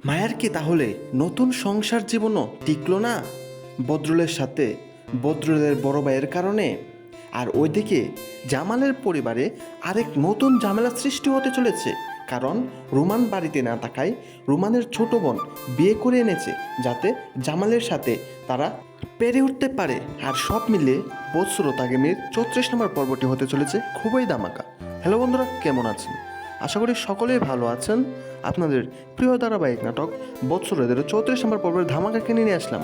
মায়ার কি তাহলে নতুন সংসার জীবনও টিকলো না বদরুলের সাথে, বদরুলের বড় ভাইয়ের কারণে? আর ওইদিকে জামালের পরিবারে আরেক নতুন ঝামেলা সৃষ্টি হতে চলেছে, কারণ রুমান বাড়িতে না থাকায় রুমানের ছোট বোন বিয়ে করে এনেছে যাতে জামালের সাথে তারা পেরে উঠতে পারে। আর সব মিলিয়ে বৎসরত আগামীর 34 নম্বর পর্বটি হতে চলেছে খুবই ধামাকা। হ্যালো বন্ধুরা, কেমন আছেন? আশা করি সকলেই ভালো আছেন। আপনাদের প্রিয় ধারাবাহিক নাটক বৎসরতের 34 নম্বর পর্বের ধামাকাকে নিয়ে আসলাম।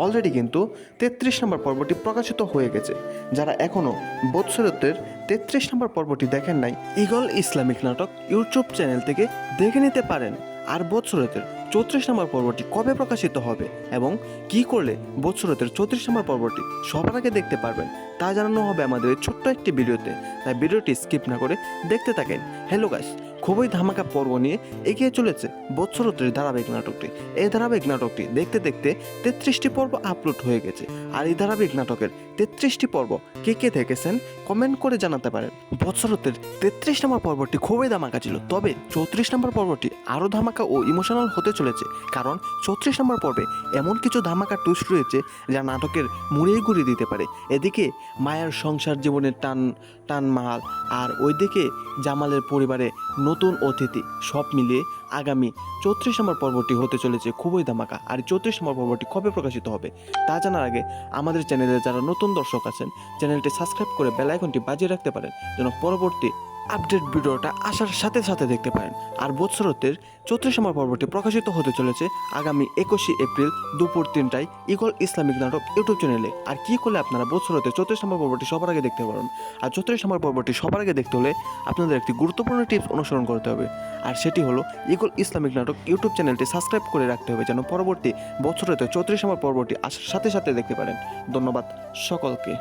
অলরেডি কিন্তু 33 নম্বর পর্বটি প্রকাশিত হয়ে গেছে। যারা এখনও বৎসরতের 33 নম্বর পর্বটি দেখেন নাই, ঈগল ইসলামিক নাটক ইউটিউব চ্যানেল থেকে দেখে নিতে পারেন। আর বৎসরতের 34 নম্বর পর্বটি কবে প্রকাশিত হবে এবং কি করলে বৎসরতের 34 নম্বর পর্বটি সবার আগে দেখতে পারবেন তা জানানো হবে আমাদের এই ছোট্ট একটি ভিডিওতে। তাই ভিডিওটি স্কিপ না করে দেখতে থাকেন। হ্যালো গাইস, খুবই ধামাকা পর্ব নিয়ে এগিয়ে চলেছে বৎসরতের ধারাবাহিক নাটকটি। এই ধারাবাহিক নাটকটি দেখতে দেখতে 33টি পর্ব আপলোড হয়ে গেছে। আর এই ধারাবাহিক নাটকের 33টি পর্ব কে কে দেখেছেন কমেন্ট করে জানাতে পারেন। বৎসরতের 33 নম্বর পর্বটি খুবই ধামাকা ছিল, তবে 34 নম্বর পর্বটি আরও ধামাকা ও ইমোশনাল হতে চলেছে, কারণ 34 নম্বর পর্বে এমন কিছু ধামাকা টুইস্ট রয়েছে যা নাটকের মুড়িয়ে ঘুরিয়ে দিতে পারে। এদিকে মায়ার সংসার জীবনের টান টান মাল, আর ওইদিকে জামালের পরিবারে নতুন অতিথি, সব মিলিয়ে আগামী 34 নম্বর পর্বটি হতে চলেছে খুবই ধামাকা। আর 34 নম্বর পর্বটি কবে প্রকাশিত হবে তা জানার আগে আমাদের চ্যানেলে যারা নতুন দর্শক আছেন, চ্যানেলটি সাবস্ক্রাইব করে বেল আইকনটি বাজিয়ে রাখতে পারেন যেন পরবর্তী আপডেট ভিডিওটা আসার সাথে সাথে দেখতে পারেন। আর বৎসরতের 34 নম্বর পর্বটি প্রকাশিত হতে চলেছে আগামী 21 এপ্রিল দুপুর 3টায় ঈগল ইসলামিক নাটক ইউটিউব চ্যানেলে। আর কি করলে আপনারা বৎসরতের 34 নম্বর পর্বটি সবার আগে দেখতে পারেন? আর 34 নম্বর পর্বটি সবার আগে দেখতে হলে আপনাদের একটি গুরুত্বপূর্ণ টিপস অনুসরণ করতে হবে, আর সেটি হলো ঈগল ইসলামিক নাটক ইউটিউব চ্যানেলটি সাবস্ক্রাইব করে রাখতে হবে যেন পরবর্তী বৎসরতের 34 নম্বর পর্বটি আসার সাথে সাথে দেখতে পারেন। ধন্যবাদ সকলকে।